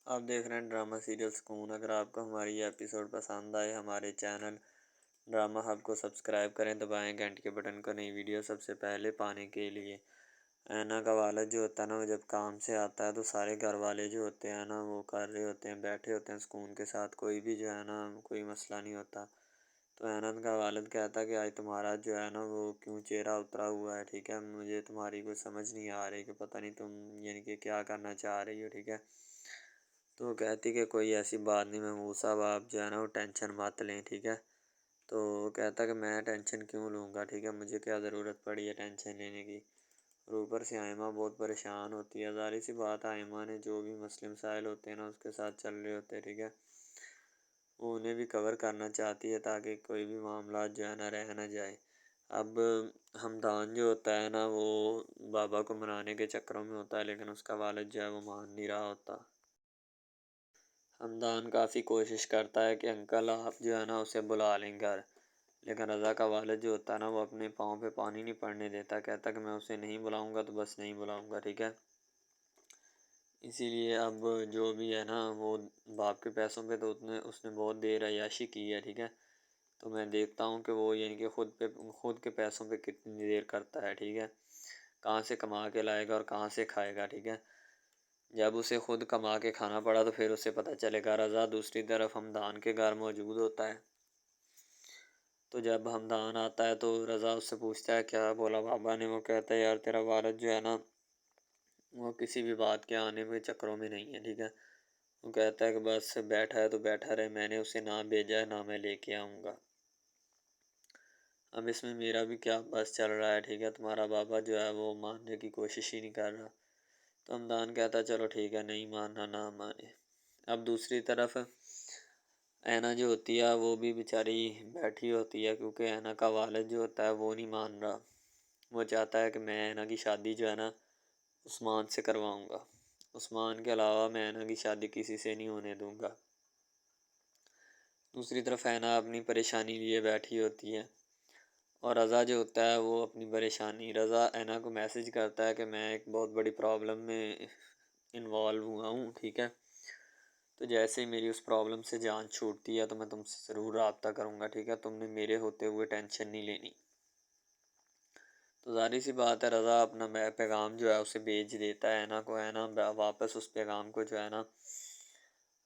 آپ دیکھ رہے ہیں ڈرامہ سیریل سکون۔ اگر آپ کو ہماری یہ ایپیسوڈ پسند آئے ہمارے چینل ڈرامہ ہب کو سبسکرائب کریں، دبائیں گھنٹی کے بٹن کو نئی ویڈیو سب سے پہلے پانے کے لیے۔ اینا کا والد جو ہوتا ہے نا، وہ جب کام سے آتا ہے تو سارے گھر والے جو ہوتے ہیں نا وہ کر رہے ہوتے ہیں، بیٹھے ہوتے ہیں سکون کے ساتھ، کوئی بھی جو ہے نا کوئی مسئلہ نہیں ہوتا۔ تو اینا کا والد کہتا ہے کہ آج تمہارا جو ہے نا وہ کیوں چہرہ اترا ہوا ہے، ٹھیک ہے، مجھے تمہاری کوئی سمجھ نہیں آ رہی کہ پتہ نہیں تم یعنی کہ کیا کرنا چاہ رہی ہو، ٹھیک ہے۔ تو وہ کہتی کہ کوئی ایسی بات نہیں محمود صاحب، آپ جو ہے نا وہ ٹینشن مت لیں، ٹھیک ہے۔ تو وہ کہتا کہ میں ٹینشن کیوں لوں گا، ٹھیک ہے، مجھے کیا ضرورت پڑی ہے ٹینشن لینے کی۔ اور اوپر سے آئمہ بہت پریشان ہوتی ہے، ظاہر سی بات ہے آئمہ نے جو بھی مسئلے مسائل ہوتے ہیں نا اس کے ساتھ چل رہے ہوتے ہیں، ٹھیک ہے، وہ انہیں بھی کور کرنا چاہتی ہے تاکہ کوئی بھی معاملات جو ہے نا رہ نہ جائے۔ اب حمدان جو ہوتا ہے نا وہ بابا کو منانے کے چکروں میں ہوتا ہے، لیکن اس کا والد جو ہے وہ مان نہیں رہا ہوتا۔ حمدان کافی کوشش کرتا ہے کہ انکل آپ جو ہے نا اسے بلا لیں گھر، لیکن رضا کا والد جو ہوتا ہے نا وہ اپنے پاؤں پہ پانی نہیں پڑنے دیتا، کہتا کہ میں اسے نہیں بلاؤں گا تو بس نہیں بلاؤں گا، ٹھیک ہے۔ اسی لیے اب جو بھی ہے نا وہ باپ کے پیسوں پہ تو اس نے بہت دیر عیاشی کی ہے، ٹھیک ہے، تو میں دیکھتا ہوں کہ وہ یعنی کہ خود کے پیسوں پہ کتنی دیر کرتا ہے، ٹھیک ہے، کہاں سے کما کے لائے گا اور کہاں سے کھائے گا، ٹھیک ہے۔ جب اسے خود کما کے کھانا پڑا تو پھر اسے پتہ چلے گا۔ رضا دوسری طرف حمدان کے گھر موجود ہوتا ہے، تو جب حمدان آتا ہے تو رضا اس سے پوچھتا ہے کیا بولا بابا نے، وہ کہتا ہے یار تیرا والد جو ہے نا وہ کسی بھی بات کے آنے میں چکروں میں نہیں ہے، ٹھیک ہے، وہ کہتا ہے کہ بس بیٹھا ہے تو بیٹھا رہے، میں نے اسے نہ بھیجا ہے نہ میں لے کے آؤں گا، اب اس میں میرا بھی کیا بس چل رہا ہے، ٹھیک ہے، تمہارا بابا جو ہے وہ ماننے کی کوشش ہی نہیں کر رہا۔ تو حمدان کہتا ہے چلو ٹھیک ہے، نہیں ماننا نہ مانے۔ اب دوسری طرف اینا جو ہوتی ہے وہ بھی بیچاری بیٹھی ہوتی ہے، کیونکہ اینا کا والد جو ہوتا ہے وہ نہیں مان رہا، وہ چاہتا ہے کہ میں اینا کی شادی جو ہے نا عثمان سے کرواؤں گا، عثمان کے علاوہ میں اینا کی شادی کسی سے نہیں ہونے دوں گا۔ دوسری طرف اینا اپنی پریشانی لیے بیٹھی ہوتی ہے، اور رضا جو ہوتا ہے وہ اپنی پریشانی، رضا اینا کو میسج کرتا ہے کہ میں ایک بہت بڑی پرابلم میں انوالو ہوا ہوں، ٹھیک ہے، تو جیسے ہی میری اس پرابلم سے جان چھوٹتی ہے تو میں تم سے ضرور رابطہ کروں گا، ٹھیک ہے، تم نے میرے ہوتے ہوئے ٹینشن نہیں لینی۔ تو ظاہر سی بات ہے رضا اپنا پیغام جو ہے اسے بھیج دیتا ہے اینا کو، اینا واپس اس پیغام کو جو ہے نا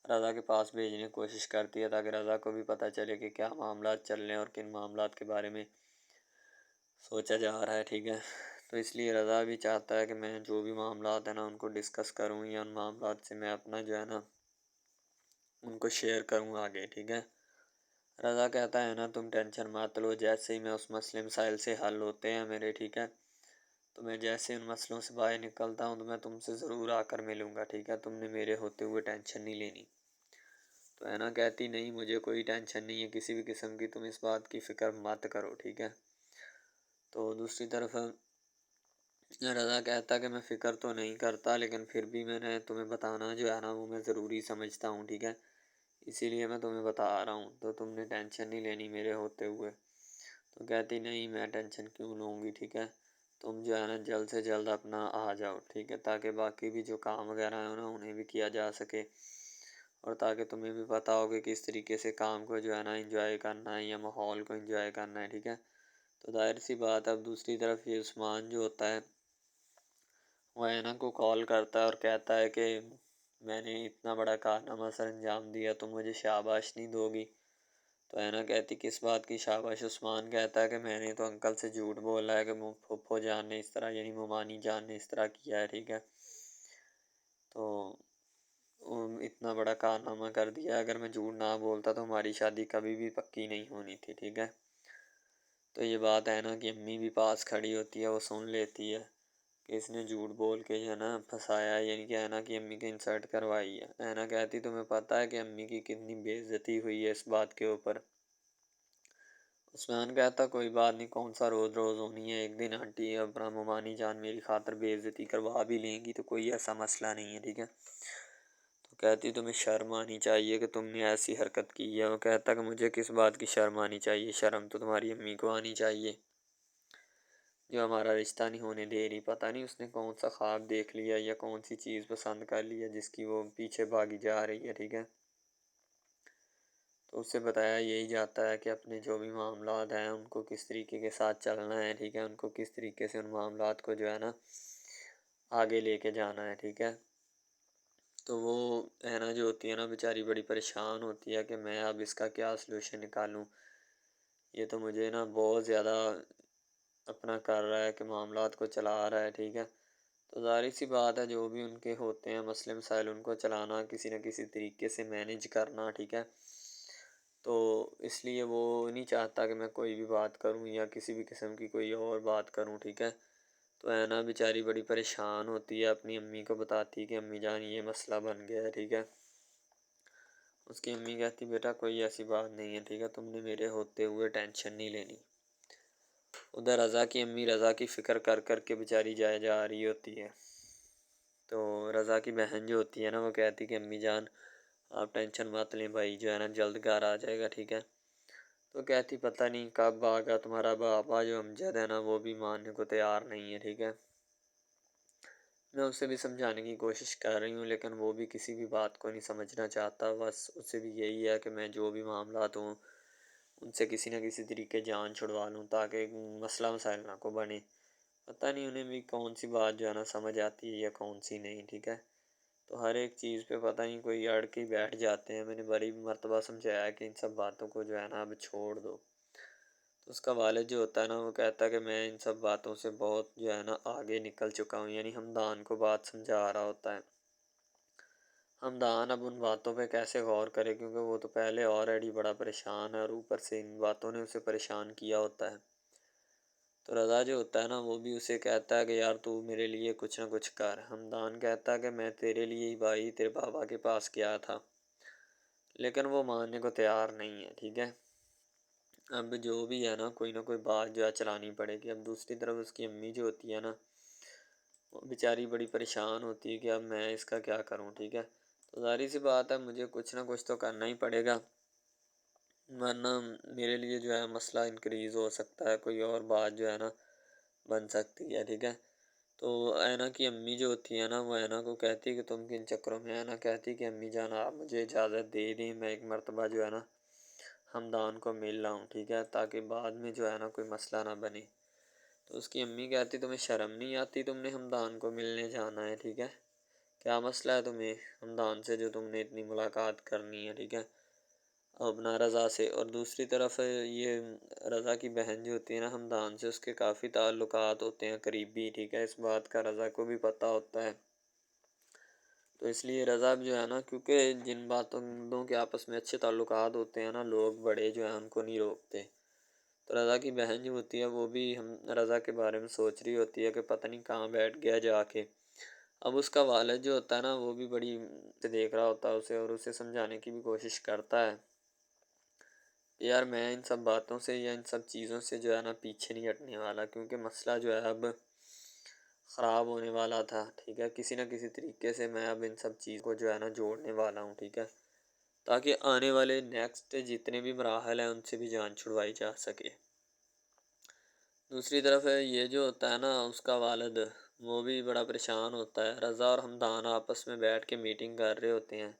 رضا کے پاس بھیجنے کی کوشش کرتی ہے تاکہ رضا کو بھی پتہ چلے کہ کیا معاملات چل رہے ہیں اور کن معاملات کے بارے میں سوچا جا رہا ہے، ٹھیک ہے۔ تو اس لیے رضا بھی چاہتا ہے کہ میں جو بھی معاملات ہیں نا ان کو ڈسکس کروں یا ان معاملات سے میں اپنا جو ہے نا ان کو شیئر کروں آگے، ٹھیک ہے۔ رضا کہتا ہے نا تم ٹینشن مت لو، جیسے ہی میں اس مسئلے مسائل سے حل ہوتے ہیں میرے، ٹھیک ہے، تو میں جیسے ان مسئلوں سے باہر نکلتا ہوں تو میں تم سے ضرور آ کر ملوں گا، ٹھیک ہے، تم نے میرے ہوتے ہوئے ٹینشن نہیں لینی۔ تو اینا کہتی نہیں مجھے کوئی ٹینشن نہیں ہے کسی بھی قسم کی، تم اس بات کی فکر مت کرو، ٹھیک ہے۔ تو دوسری طرف رضا کہتا کہ میں فکر تو نہیں کرتا لیکن پھر بھی میں نے تمہیں بتانا جو ہے نا وہ میں ضروری سمجھتا ہوں، ٹھیک ہے، اسی لیے میں تمہیں بتا رہا ہوں، تو تم نے ٹینشن نہیں لینی میرے ہوتے ہوئے۔ تو کہتی نہیں میں ٹینشن کیوں لوں گی، ٹھیک ہے، تم جو ہے نا جلد سے جلد اپنا آ جاؤ، ٹھیک ہے، تاکہ باقی بھی جو کام وغیرہ ہیں نا انہیں بھی کیا جا سکے، اور تاکہ تمہیں بھی پتہ ہو کہ کس طریقے سے کام کو جو ہے نا انجوائے کرنا ہے یا ماحول کو انجوائے کرنا ہے، ٹھیک ہے۔ تو ظاہر سی بات اب دوسری طرف یہ عثمان جو ہوتا ہے وہ اینا کو کال کرتا ہے اور کہتا ہے کہ میں نے اتنا بڑا کارنامہ سر انجام دیا تو مجھے شاباش نہیں دو گی۔ تو اینا کہتی کس بات کی شاباش، عثمان کہتا ہے کہ میں نے تو انکل سے جھوٹ بولا ہے کہ پھپھو جان نے اس طرح یعنی ممانی جان نے اس طرح کیا ہے، ٹھیک ہے، تو اتنا بڑا کارنامہ کر دیا، اگر میں جھوٹ نہ بولتا تو ہماری شادی کبھی بھی پکی نہیں ہونی تھی، ٹھیک ہے۔ تو یہ بات اینا کی امی بھی پاس کھڑی ہوتی ہے، وہ سن لیتی ہے کہ اس نے جھوٹ بول کے جو ہے نا پھنسایا ہے، یعنی کہ اینا کی امی کی انسلٹ کروائی ہے۔ اینا کہتی تمہیں پتہ ہے کہ امی کی کتنی بے عزتی ہوئی ہے اس بات کے اوپر۔ عثمان کہتا کوئی بات نہیں، کون سا روز روز ہونی ہے، ایک دن آنٹی اپنا ممانی جان میری خاطر بے عزتی کروا بھی لیں گی تو کوئی ایسا مسئلہ نہیں ہے، ٹھیک ہے۔ تو کہتی تمہیں شرم آنی چاہیے کہ تم نے ایسی حرکت کی ہے، وہ کہتا کہ مجھے کس بات کی شرم آنی چاہیے، شرم تو تمہاری امی کو آنی چاہیے۔ جو ہمارا رشتہ نہیں ہونے دے رہی، پتہ نہیں اس نے کون سا خواب دیکھ لیا یا کون سی چیز پسند کر لیا جس کی وہ پیچھے بھاگی جا رہی ہے، ٹھیک ہے۔ تو اسے بتایا یہی جاتا ہے کہ اپنے جو بھی معاملات ہیں ان کو کس طریقے کے ساتھ چلنا ہے، ٹھیک ہے، ان کو کس طریقے سے ان معاملات کو جو ہے نا آگے لے کے جانا ہے، ٹھیک ہے۔ تو وہ نا جو ہوتی ہے نا بیچاری بڑی پریشان ہوتی ہے کہ میں اب اس کا کیا سلوشن نکالوں، یہ تو مجھے نا بہت زیادہ اپنا کر رہا ہے کہ معاملات کو چلا رہا ہے، ٹھیک ہے۔ تو ظاہر سی بات ہے جو بھی ان کے ہوتے ہیں مسئلے مسائل ان کو چلانا کسی نہ کسی طریقے سے مینیج کرنا، ٹھیک ہے۔ تو اس لیے وہ نہیں چاہتا کہ میں کوئی بھی بات کروں یا کسی بھی قسم کی کوئی اور بات کروں، ٹھیک ہے۔ تو اینا بیچاری بڑی پریشان ہوتی ہے، اپنی امی کو بتاتی کہ امی جان یہ مسئلہ بن گیا ہے، ٹھیک ہے۔ اس کی امی کہتی بیٹا کوئی ایسی بات نہیں ہے، ٹھیک ہے، تم نے میرے ہوتے ہوئے ٹینشن نہیں لینی۔ ادھر رضا کی امی رضا کی فکر کر کر کے بیچاری جا رہی ہوتی ہے۔ تو رضا کی بہن جو ہوتی ہے نا وہ کہتی کہ امی جان آپ ٹینشن مت لیں، بھائی جو ہے نا جلد گھر آ جائے گا، ٹھیک ہے۔ تو کہتی پتہ نہیں کب آگا تمہارا بابا جو امجد ہے نا وہ بھی ماننے کو تیار نہیں ہے، ٹھیک ہے۔ میں اسے بھی سمجھانے کی کوشش کر رہی ہوں لیکن وہ بھی کسی بھی بات کو نہیں سمجھنا چاہتا، بس اسے بھی یہی ہے کہ میں جو بھی معاملات ہوں ان سے کسی نہ کسی طریقے جان چھڑوا لوں تاکہ مسئلہ مسائل نہ کو بنے۔ پتہ نہیں انہیں بھی کون سی بات جو ہے نا سمجھ آتی ہے یا کون سی نہیں، ٹھیک ہے۔ تو ہر ایک چیز پہ پتہ نہیں کوئی اڑ کے بیٹھ جاتے ہیں۔ میں نے بڑی مرتبہ سمجھایا کہ ان سب باتوں کو جو ہے نا اب چھوڑ دو۔ تو اس کا والد جو ہوتا ہے نا وہ کہتا ہے کہ میں ان سب باتوں سے بہت جو ہے نا آگے نکل چکا ہوں، یعنی ہمدان کو بات سمجھا رہا ہوتا ہے۔ ہمدان اب ان باتوں پہ کیسے غور کرے کیونکہ وہ تو پہلے آلریڈی بڑا پریشان ہے اور اوپر سے ان باتوں نے اسے پریشان کیا ہوتا ہے۔ تو رضا جو ہوتا ہے نا وہ بھی اسے کہتا ہے کہ یار تو میرے لیے کچھ نہ کچھ کر۔ ہمدان کہتا ہے کہ میں تیرے لیے ہی بھائی تیرے بابا کے پاس گیا تھا، لیکن وہ ماننے کو تیار نہیں ہے، ٹھیک ہے۔ اب جو بھی ہے نا کوئی نہ کوئی بات جو ہے چلانی پڑے گی۔ اب دوسری طرف اس کی امی جو ہوتی ہے نا وہ بیچاری بڑی پریشان ہوتی ہے کہ اب میں اس کا کیا کروں، ٹھیک ہے۔ تو ظاہر سی بات ہے مجھے کچھ نہ کچھ تو کرنا ہی پڑے گا ورنہ میرے لیے جو ہے مسئلہ انکریز ہو سکتا ہے، کوئی اور بات جو ہے نا بن سکتی ہے، ٹھیک ہے۔ تو اینا کی امی جو ہوتی ہے نا وہ اینا کو کہتی ہے کہ تم کن چکروں میں، اینا کہتی کہ امی جان آپ مجھے اجازت دے دیں میں ایک مرتبہ جو ہے نا ہمدان کو مل لاؤں، ٹھیک ہے، تاکہ بعد میں جو ہے نا کوئی مسئلہ نہ بنے۔ تو اس کی امی کہتی تمہیں شرم نہیں آتی، تم نے ہمدان کو ملنے جانا ہے، ٹھیک ہے، کیا مسئلہ ہے تمہیں ہمدان سے جو تم نے اتنی ملاقات کرنی ہے، ٹھیک ہے، اپنا رضا سے۔ اور دوسری طرف یہ رضا کی بہن جو ہوتی ہے نا ہمدان سے اس کے کافی تعلقات ہوتے ہیں قریبی، ٹھیک ہے، اس بات کا رضا کو بھی پتہ ہوتا ہے۔ تو اس لیے رضا جو ہے نا کیونکہ جن باتوں کے آپس میں اچھے تعلقات ہوتے ہیں نا لوگ بڑے جو ہیں ان کو نہیں روکتے۔ تو رضا کی بہن جو ہوتی ہے وہ بھی رضا کے بارے میں سوچ رہی ہوتی ہے کہ پتہ نہیں کہاں بیٹھ گیا جا کے۔ اب اس کا والد جو ہوتا ہے نا وہ بھی بڑی سے دیکھ رہا ہوتا ہے اسے اور اسے سمجھانے کی بھی کوشش کرتا ہے کہ یار میں ان سب باتوں سے یا ان سب چیزوں سے جو ہے نا پیچھے نہیں ہٹنے والا کیونکہ مسئلہ جو ہے اب خراب ہونے والا تھا، ٹھیک ہے، کسی نہ کسی طریقے سے میں اب ان سب چیز کو جو ہے نا جوڑنے والا ہوں، ٹھیک ہے، تاکہ آنے والے نیکسٹ جتنے بھی مراحل ہیں ان سے بھی جان چھڑوائی جا سکے۔ دوسری طرف یہ جو ہوتا ہے نا اس کا والد وہ بھی بڑا پریشان ہوتا ہے۔ رضا اور ہمدان آپس میں بیٹھ کے میٹنگ کر رہے ہوتے ہیں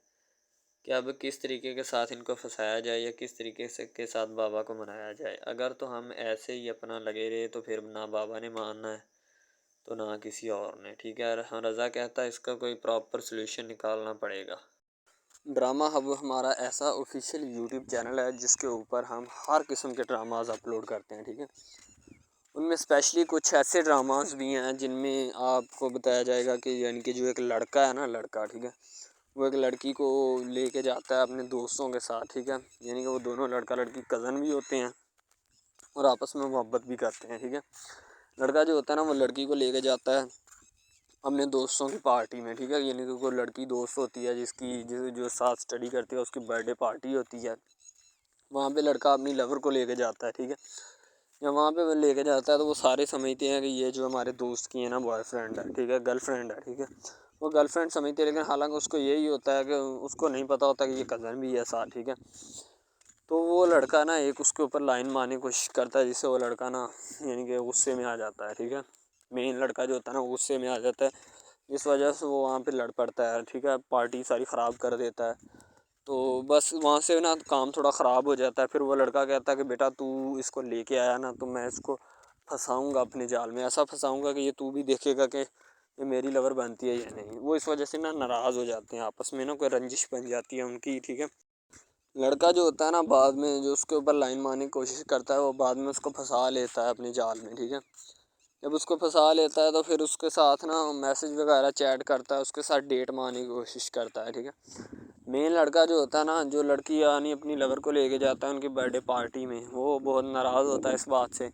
کہ اب کس طریقے کے ساتھ ان کو پھنسایا جائے یا کس طریقے سے کے ساتھ بابا کو منایا جائے۔ اگر تو ہم ایسے ہی اپنا لگے رہے تو پھر نہ بابا نے ماننا ہے تو نہ کسی اور نے، ٹھیک ہے۔ رضا کہتا ہے اس کا کوئی پراپر سلوشن نکالنا پڑے گا۔ ڈرامہ ہب ہمارا ایسا آفیشیل یوٹیوب چینل ہے جس کے اوپر ہم ہر قسم کے ڈراماز اپلوڈ کرتے ہیں، ٹھیک ہے۔ ان میں اسپیشلی کچھ ایسے ڈراماز بھی ہیں جن میں آپ کو بتایا جائے گا کہ یعنی کہ جو ایک لڑکا ہے نا لڑکا، ٹھیک ہے، وہ ایک لڑکی کو لے کے جاتا ہے اپنے دوستوں کے ساتھ، ٹھیک ہے، یعنی کہ وہ دونوں لڑکا لڑکی کزن بھی ہوتے ہیں اور آپس میں محبت بھی کرتے ہیں، ٹھیک ہے۔ لڑکا جو ہوتا ہے نا وہ لڑکی کو لے کے جاتا ہے اپنے دوستوں کی پارٹی میں، ٹھیک ہے، یعنی کہ کوئی لڑکی دوست ہوتی ہے جو ساتھ اسٹڈی کرتی ہے اس کی برتھ ڈے پارٹی ہوتی ہے، وہاں پہ لڑکا اپنی لور کو لے کے جاتا ہے، ٹھیک ہے۔ جب وہاں پہ وہ لے کے جاتا ہے تو وہ سارے سمجھتے ہیں کہ یہ جو ہمارے دوست کی ہے نا بوائے فرینڈ ہے، ٹھیک ہے، گرل فرینڈ ہے، ٹھیک ہے، وہ گرل فرینڈ سمجھتے ہیں لیکن حالانکہ اس کو یہی ہوتا ہے کہ اس کو نہیں پتہ ہوتا کہ یہ کزن بھی ہے ساتھ، ٹھیک ہے۔ تو وہ لڑکا نا ایک اس کے اوپر لائن مارنے کی کوشش کرتا ہے، جس سے وہ لڑکا نا یعنی کہ غصے میں آ جاتا ہے، ٹھیک ہے، مین لڑکا جو ہوتا ہے نا وہ غصے میں آ جاتا ہے، جس وجہ سے وہ وہاں پہ لڑ پڑتا ہے، ٹھیک ہے، پارٹی ساری خراب کر دیتا ہے۔ تو بس وہاں سے نا کام تھوڑا خراب ہو جاتا ہے، پھر وہ لڑکا کہتا ہے کہ بیٹا تو اس کو لے کے آیا نا، تو میں اس کو پھنساؤں گا اپنے جال میں، ایسا پھنساؤں گا کہ یہ تو بھی دیکھے گا کہ یہ میری لور بنتی ہے یا نہیں۔ وہ اس وجہ سے نا ناراض ہو جاتے ہیں آپس میں، نا کوئی رنجش بن جاتی ہے ان کی، ٹھیک ہے۔ لڑکا جو ہوتا ہے نا بعد میں جو اس کے اوپر لائن مارنے کی کوشش کرتا ہے، وہ بعد میں اس کو پھنسا لیتا ہے اپنے جال میں، ٹھیک ہے۔ جب اس کو پھنسا لیتا ہے تو پھر اس کے ساتھ نا میسج وغیرہ چیٹ کرتا ہے، اس کے ساتھ ڈیٹ مارنے کی کوشش کرتا ہے، ٹھیک ہے۔ مین لڑکا جو ہوتا ہے نا، جو لڑکی یعنی اپنی لور کو لے کے جاتا ہے ان کی برتھ ڈے پارٹی میں، وہ بہت ناراض ہوتا ہے اس بات سے،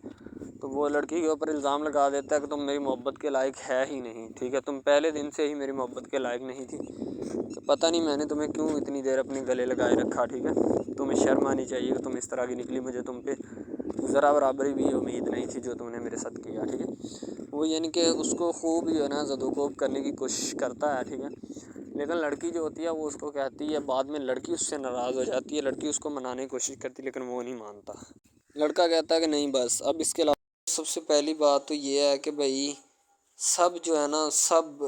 تو وہ لڑکی کے اوپر الزام لگا دیتا ہے کہ تم میری محبت کے لائق ہے ہی نہیں، ٹھیک ہے، تم پہلے دن سے ہی میری محبت کے لائق نہیں تھی، تو پتہ نہیں میں نے تمہیں کیوں اتنی دیر اپنے گلے لگائے رکھا، ٹھیک ہے، تمہیں شرم آنی چاہیے کہ تم اس طرح کی نکلی، مجھے تم پہ ذرا برابری بھی امید نہیں تھی جو تم نے میرے ساتھ کیا، ٹھیک ہے۔ وہ یعنی کہ اس کو خوب جو ہے نا زد و کوب کرنے کی کوشش کرتا ہے، ٹھیک ہے، لیکن لڑکی جو ہوتی ہے وہ اس کو کہتی ہے، بعد میں لڑکی اس سے ناراض ہو جاتی ہے، لڑکی اس کو منانے کی کوشش کرتی ہے لیکن وہ نہیں مانتا۔ لڑکا کہتا ہے کہ نہیں بس اب اس کے علاوہ سب سے پہلی بات تو یہ ہے کہ بھائی سب جو ہے نا سب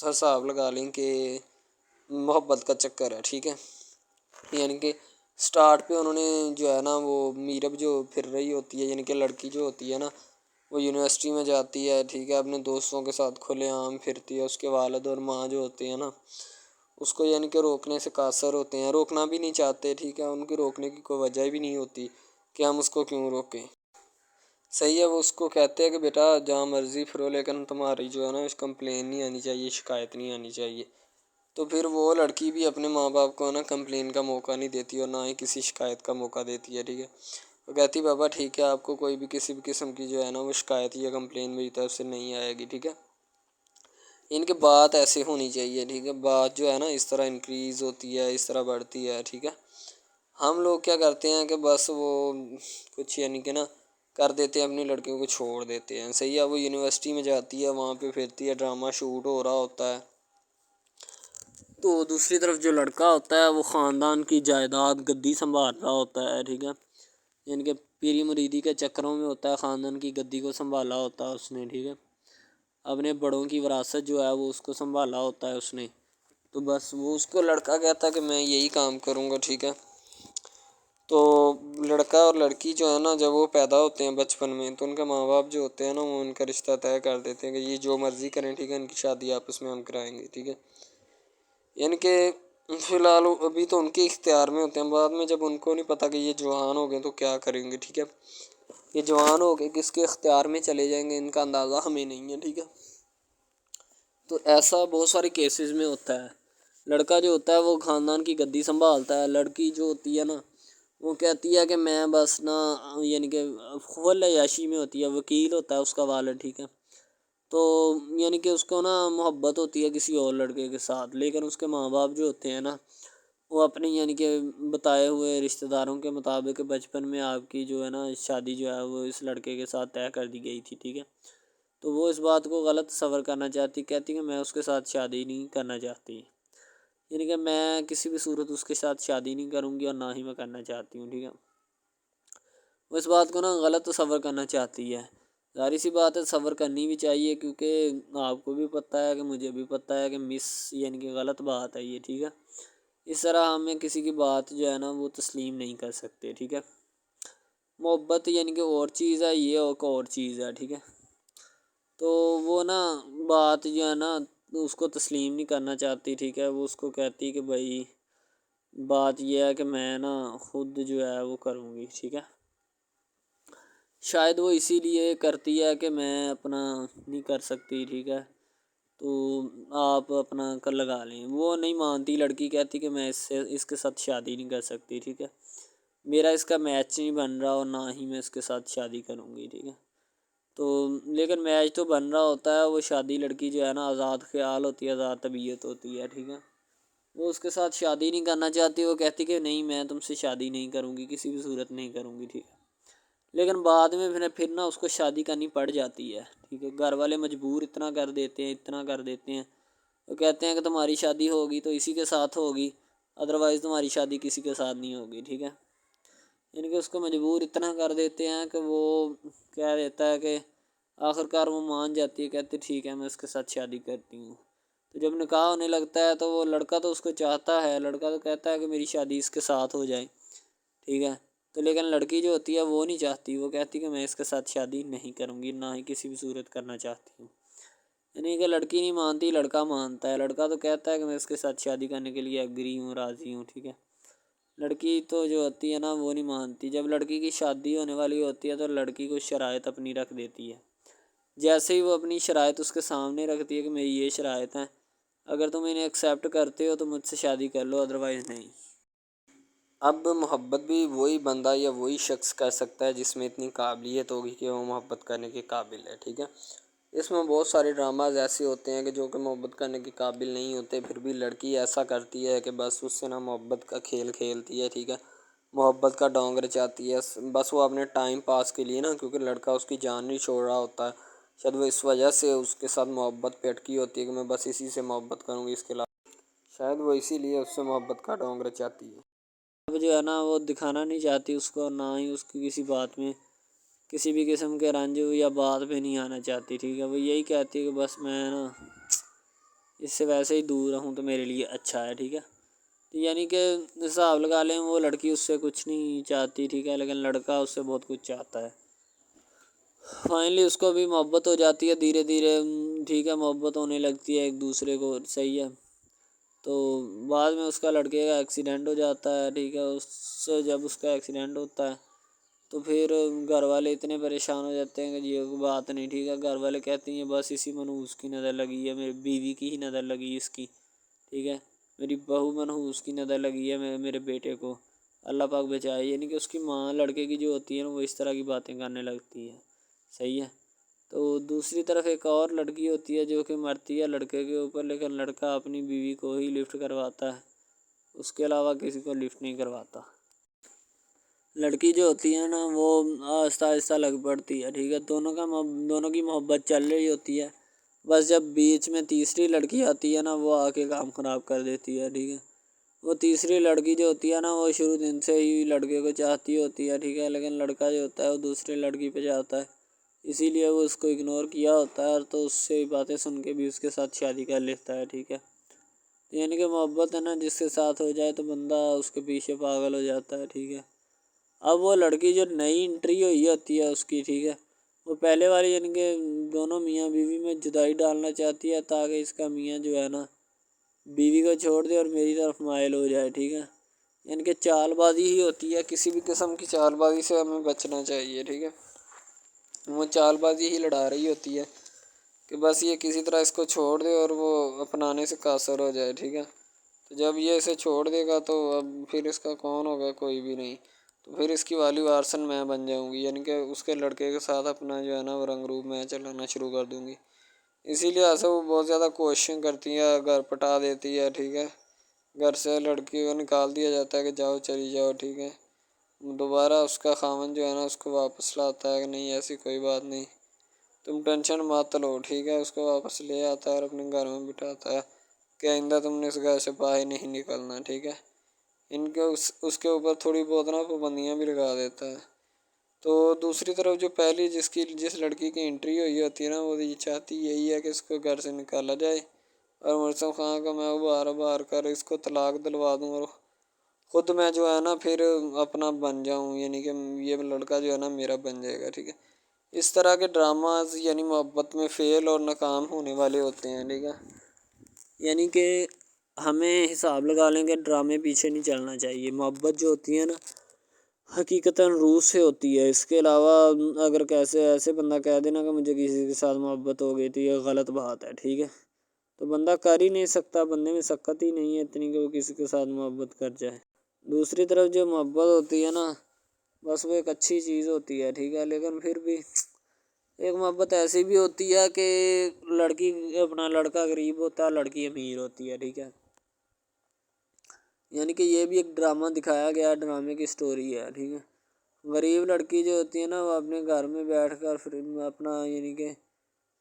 حساب لگا لیں کہ محبت کا چکر ہے، ٹھیک ہے، یعنی کہ سٹارٹ پہ انہوں نے جو ہے نا وہ میرب جو پھر رہی ہوتی ہے، یعنی کہ لڑکی جو ہوتی ہے نا وہ یونیورسٹی میں جاتی ہے، ٹھیک ہے، اپنے دوستوں کے ساتھ کھلے عام پھرتی ہے، اس کے والد اور ماں جو ہوتے ہیں نا اس کو یعنی کہ روکنے سے قاصر ہوتے ہیں، روکنا بھی نہیں چاہتے، ٹھیک ہے، ان کی روکنے کی کوئی وجہ بھی نہیں ہوتی کہ ہم اس کو کیوں روکیں، صحیح ہے۔ وہ اس کو کہتے ہیں کہ بیٹا جہاں مرضی پھرو لیکن تمہاری جو ہے نا کمپلین نہیں آنی چاہیے، شکایت نہیں آنی چاہیے، تو پھر وہ لڑکی بھی اپنے ماں باپ کو نا کمپلین کا موقع نہیں دیتی اور نہ ہی کسی شکایت کا موقع دیتی ہے، ٹھیک ہے، وہ کہتی بابا ٹھیک ہے آپ کو کوئی بھی کسی بھی قسم کی جو ہے نا وہ شکایت یا کمپلین میری طرف سے نہیں آئے گی، ٹھیک ہے، ان کی بات ایسے ہونی چاہیے، ٹھیک ہے، بات جو ہے نا اس طرح انکریز ہوتی ہے، اس طرح بڑھتی ہے، ٹھیک ہے۔ ہم لوگ کیا کرتے ہیں کہ بس وہ کچھ یعنی کہ نا کر دیتے ہیں، اپنی لڑکیوں کو چھوڑ دیتے ہیں، صحیح ہے، وہ یونیورسٹی میں جاتی ہے، وہاں پہ پھرتی ہے، ڈرامہ شوٹ ہو رہا ہوتا ہے، تو دوسری طرف جو لڑکا ہوتا ہے وہ خاندان کی جائیداد گدی سنبھال رہا ہوتا ہے، ٹھیک ہے، یعنی کہ پیری مریدی کے چکروں میں ہوتا ہے، خاندان کی گدی کو سنبھالا ہوتا ہے اس نے، ٹھیک ہے، اپنے بڑوں کی وراثت جو ہے وہ اس کو سنبھالا ہوتا ہے اس نے، تو بس وہ اس کو لڑکا کہتا ہے کہ میں یہی کام کروں گا، ٹھیک ہے۔ تو لڑکا اور لڑکی جو ہے نا جب وہ پیدا ہوتے ہیں بچپن میں تو ان کے ماں باپ جو ہوتے ہیں نا وہ ان کا رشتہ طے کر دیتے ہیں کہ یہ جو مرضی کریں، ٹھیک ہے، ان کی شادی آپس میں ہم کرائیں گے، ٹھیک ہے، یعنی کہ فی الحال ابھی تو ان کے اختیار میں ہوتے ہیں، بعد میں جب ان کو نہیں پتہ کہ یہ جوان ہو گئے تو کیا کریں گے، ٹھیک ہے، یہ جوان ہو کے کس کے اختیار میں چلے جائیں گے ان کا اندازہ ہمیں نہیں ہے، ٹھیک ہے، تو ایسا بہت سارے کیسز میں ہوتا ہے۔ لڑکا جو ہوتا ہے وہ خاندان کی گدی سنبھالتا ہے، لڑکی جو ہوتی ہے نا وہ کہتی ہے کہ میں بس نا یعنی کہ فل عیاشی میں ہوتی ہے، وکیل ہوتا ہے اس کا والد، ٹھیک ہے، تو یعنی کہ اس کو نا محبت ہوتی ہے کسی اور لڑکے کے ساتھ، لیکن اس کے ماں باپ جو ہوتے ہیں نا وہ اپنی یعنی کہ بتائے ہوئے رشتہ داروں کے مطابق بچپن میں آپ کی جو ہے نا شادی جو ہے وہ اس لڑکے کے ساتھ طے کر دی گئی تھی، ٹھیک ہے، تو وہ اس بات کو غلط تصور کرنا چاہتی، کہتی کہ میں اس کے ساتھ شادی نہیں کرنا چاہتی، یعنی کہ میں کسی بھی صورت اس کے ساتھ شادی نہیں کروں گی اور نہ ہی میں کرنا چاہتی ہوں، ٹھیک ہے، وہ اس بات کو نا غلط تصور کرنا چاہتی ہے، ظاہر سی بات ہے تصور کرنی بھی چاہیے کیونکہ آپ کو بھی پتہ ہے کہ مجھے بھی پتہ ہے کہ یعنی کہ غلط بات ہے یہ، ٹھیک ہے، اس طرح ہمیں کسی کی بات جو ہے نا وہ تسلیم نہیں کر سکتے، ٹھیک ہے، محبت یعنی کہ اور چیز ہے، یہ اور چیز ہے، ٹھیک ہے، تو وہ نا بات جو ہے نا اس کو تسلیم نہیں کرنا چاہتی، ٹھیک ہے، وہ اس کو کہتی کہ بھائی بات یہ ہے کہ میں نا خود جو ہے وہ کروں گی، ٹھیک ہے، شاید وہ اسی لیے کرتی ہے کہ میں اپنا نہیں کر سکتی، ٹھیک ہے، تو آپ اپنا کر لگا لیں، وہ نہیں مانتی، لڑکی کہتی کہ میں اس کے ساتھ شادی نہیں کر سکتی، ٹھیک ہے، میرا اس کا میچ نہیں بن رہا اور نہ ہی میں اس کے ساتھ شادی کروں گی، ٹھیک ہے، تو لیکن میچ تو بن رہا ہوتا ہے، وہ شادی لڑکی جو ہے نا آزاد خیال ہوتی ہے، آزاد طبیعت ہوتی ہے، ٹھیک ہے، وہ اس کے ساتھ شادی نہیں کرنا چاہتی، وہ کہتی کہ نہیں میں تم سے شادی نہیں کروں گی، کسی بھی صورت نہیں کروں گی، ٹھیک ہے، لیکن بعد میں پھر نا اس کو شادی کرنی پڑ جاتی ہے، ٹھیک ہے، گھر والے مجبور اتنا کر دیتے ہیں، وہ کہتے ہیں کہ تمہاری شادی ہوگی تو اسی کے ساتھ ہوگی، ادروائز تمہاری شادی کسی کے ساتھ نہیں ہوگی، ٹھیک ہے، یعنی کہ اس کو مجبور اتنا کر دیتے ہیں کہ وہ کہہ دیتا ہے کہ آخرکار وہ مان جاتی ہے، کہتی ٹھیک ہے میں اس کے ساتھ شادی کرتی ہوں۔ تو جب نکاح ہونے لگتا ہے تو وہ لڑکا تو اس کو چاہتا ہے، لڑکا تو کہتا ہے کہ میری شادی اس کے ساتھ ہو جائے، ٹھیک ہے، تو لیکن لڑکی جو ہوتی ہے وہ نہیں چاہتی، وہ کہتی کہ میں اس کے ساتھ شادی نہیں کروں گی، نہ ہی کسی بھی صورت کرنا چاہتی ہوں۔ یعنی کہ لڑکی نہیں مانتی، لڑکا مانتا ہے، لڑکا تو کہتا ہے کہ میں اس کے ساتھ شادی کرنے کے لیے ایگری ہوں، راضی ہوں، ٹھیک ہے۔ لڑکی تو جو ہوتی ہے نا وہ نہیں مانتی، جب لڑکی کی شادی ہونے والی ہوتی ہے تو لڑکی کو شرائط اپنی رکھ دیتی ہے، جیسے ہی وہ اپنی شرائط اس کے سامنے رکھتی ہے کہ میری یہ شرائط ہیں، اگر تم انہیں ایکسیپٹ کرتے ہو تو مجھ سے شادی کر لو، ادروائز نہیں۔ اب محبت بھی وہی بندہ یا وہی شخص کر سکتا ہے جس میں اتنی قابلیت ہوگی کہ وہ محبت کرنے کے قابل ہے، ٹھیک ہے۔ اس میں بہت سارے ڈراماز ایسے ہوتے ہیں کہ جو کہ محبت کرنے کے قابل نہیں ہوتے، پھر بھی لڑکی ایسا کرتی ہے کہ بس اس سے نا محبت کا کھیل کھیلتی ہے، ٹھیک ہے، محبت کا ڈونگ رچاتی ہے، بس وہ اپنے ٹائم پاس کے لیے نا، کیونکہ لڑکا اس کی جان نہیں چھوڑ رہا ہوتا ہے، شاید وہ اس وجہ سے اس کے ساتھ محبت پہ اٹکی ہوتی ہے کہ میں بس اسی سے محبت کروں گی، اس کے علاوہ شاید وہ اسی لیے اس سے محبت کا ڈونگ رچاتی ہے۔ اب جو ہے نا وہ دکھانا نہیں چاہتی اس کو، نہ ہی اس کی کسی بات میں کسی بھی قسم کے رنج یا بات پہ نہیں آنا چاہتی، ٹھیک ہے، وہ یہی کہتی ہے کہ بس میں نا اس سے ویسے ہی دور رہوں تو میرے لیے اچھا ہے، ٹھیک ہے۔ یعنی کہ حساب لگا لیں وہ لڑکی اس سے کچھ نہیں چاہتی، ٹھیک ہے، لیکن لڑکا اس سے بہت کچھ چاہتا ہے۔ فائنلی اس کو بھی محبت ہو جاتی ہے دھیرے دھیرے، ٹھیک ہے، محبت ہونے لگتی ہے ایک دوسرے کو، صحیح ہے۔ تو بعد میں اس کا لڑکے کا ایکسیڈنٹ ہو جاتا ہے، ٹھیک ہے، اس سے جب اس کا ایکسیڈنٹ ہوتا ہے تو پھر گھر والے اتنے پریشان ہو جاتے ہیں کہ یہ بات نہیں، ٹھیک ہے، گھر والے کہتے ہیں بس اسی منحوس کی نظر لگی ہے، میری بیوی کی ہی نظر لگی اس کی، ٹھیک ہے، میری بہو منحوس کی نظر لگی ہے میرے بیٹے کو، اللہ پاک بچائے۔ یعنی کہ اس کی ماں لڑکے کی جو ہوتی ہے نا وہ اس طرح کی باتیں کرنے لگتی ہے، صحیح ہے۔ تو دوسری طرف ایک اور لڑکی ہوتی ہے جو کہ مرتی ہے لڑکے کے اوپر، لیکن لڑکا اپنی بیوی کو ہی لفٹ کرواتا ہے، اس کے علاوہ کسی کو لفٹ نہیں کرواتا۔ لڑکی جو ہوتی ہے نا وہ آہستہ آہستہ لگ پڑتی ہے، ٹھیک ہے، دونوں کی محبت چل رہی ہوتی ہے، بس جب بیچ میں تیسری لڑکی آتی ہے نا وہ آ کے کام خراب کر دیتی ہے، ٹھیک ہے۔ وہ تیسری لڑکی جو ہوتی ہے نا وہ شروع دن سے ہی لڑکے کو چاہتی ہوتی ہے، ٹھیک ہے، لیکن لڑکا جو ہوتا ہے وہ دوسری لڑکی پہ جاتا ہے، اسی لیے وہ اس کو اگنور کیا ہوتا ہے، تو اس سے باتیں سن کے بھی اس کے ساتھ شادی کر لیتا ہے، ٹھیک ہے۔ یعنی کہ محبت ہے نا جس کے ساتھ ہو جائے تو بندہ اس کے پیچھے پاگل ہو جاتا ہے، ٹھیک ہے۔ اب وہ لڑکی جو نئی انٹری ہوئی ہوتی ہے اس کی، ٹھیک ہے، وہ پہلے والی یعنی کہ دونوں میاں بیوی میں جدائی ڈالنا چاہتی ہے تاکہ اس کا میاں جو ہے نا بیوی کو چھوڑ دے اور میری طرف مائل ہو جائے، ٹھیک ہے۔ یعنی کہ چال بازی ہی ہوتی ہے، کسی بھی قسم کی چال بازی سے ہمیں بچنا چاہیے، ٹھیک ہے۔ وہ چال بازی ہی لڑا رہی ہوتی ہے کہ بس یہ کسی طرح اس کو چھوڑ دے اور وہ اپنانے سے قاصر ہو جائے، ٹھیک ہے۔ تو جب یہ اسے چھوڑ دے گا تو اب پھر اس کا کون ہوگا، کوئی بھی نہیں، تو پھر اس کی والی وارثن میں بن جاؤں گی، یعنی کہ اس کے لڑکے کے ساتھ اپنا جو ہے نا وہ رنگ روپ میں چلانا شروع کر دوں گی۔ اسی لیے سے وہ بہت زیادہ کوششیں کرتی ہے، گھر پٹا دیتی ہے، ٹھیک ہے، گھر سے لڑکی کو نکال دیا جاتا ہے کہ جاؤ چلی جاؤ، ٹھیک ہے۔ دوبارہ اس کا خاوند جو ہے نا اس کو واپس لاتا ہے کہ نہیں ایسی کوئی بات نہیں، تم ٹینشن مت لو، ٹھیک ہے، اس کو واپس لے آتا ہے اور اپنے گھر میں بٹھاتا ہے کہ آئندہ تم نے اس گھر سے باہر نہیں نکلنا، ٹھیک ہے۔ ان کے اس کے اوپر تھوڑی بہت نا پابندیاں بھی لگا دیتا ہے۔ تو دوسری طرف جو پہلی جس لڑکی کی انٹری ہوئی ہوتی ہے نا وہ یہ چاہتی یہی ہے کہ اس کو گھر سے نکالا جائے اور مرسم خان کا میں بار بار کر اس کو طلاق دلوا دوں اور خود میں جو ہے نا پھر اپنا بن جاؤں، یعنی کہ یہ لڑکا جو ہے نا میرا بن جائے گا، ٹھیک ہے۔ اس طرح کے ڈراماز یعنی محبت میں فیل اور ناکام ہونے والے ہوتے ہیں، ٹھیک ہے۔ یعنی کہ ہمیں حساب لگا لیں کہ ڈرامے پیچھے نہیں چلنا چاہیے، محبت جو ہوتی ہے نا حقیقتاً روح سے ہوتی ہے، اس کے علاوہ اگر کیسے ایسے بندہ کہہ دینا کہ مجھے کسی کے ساتھ محبت ہو گئی تو یہ غلط بات ہے، ٹھیک ہے۔ تو بندہ کر ہی نہیں سکتا، بندے میں سکت ہی نہیں ہے اتنی کہ وہ کسی کے ساتھ محبت کر جائے۔ دوسری طرف جو محبت ہوتی ہے نا بس وہ ایک اچھی چیز ہوتی ہے، ٹھیک ہے، لیکن پھر بھی ایک محبت ایسی بھی ہوتی ہے کہ لڑکا غریب ہوتا ہے، لڑکی امیر ہوتی ہے، ٹھیک ہے۔ یعنی کہ یہ بھی ایک ڈرامہ دکھایا گیا، ڈرامے کی سٹوری ہے، ٹھیک ہے۔ غریب لڑکی جو ہوتی ہے نا وہ اپنے گھر میں بیٹھ کر پھر اپنا یعنی کہ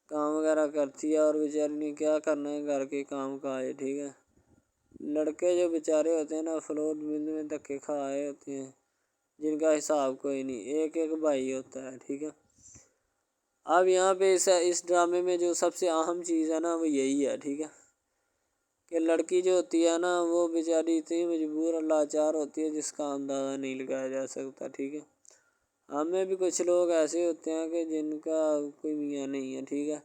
کام وغیرہ کرتی ہے اور بیچاری نے کیا کرنا ہے گھر کے کام کاج، ٹھیک ہے۔ لڑکے جو بیچارے ہوتے ہیں نا فلور مل میں دھکے کھائے ہوتے ہیں، جن کا حساب کوئی نہیں، ایک ایک بھائی ہوتا ہے، ٹھیک ہے۔ اب یہاں پہ اس ڈرامے میں جو سب سے اہم چیز ہے نا وہ یہی ہے، ٹھیک ہے، کہ لڑکی جو ہوتی ہے نا وہ بیچاری اتنی مجبور اور لاچار ہوتی ہے جس کا اندازہ نہیں لگایا جا سکتا، ٹھیک ہے۔ ہمیں بھی کچھ لوگ ایسے ہوتے ہیں کہ جن کا کوئی میاں نہیں ہے، ٹھیک ہے،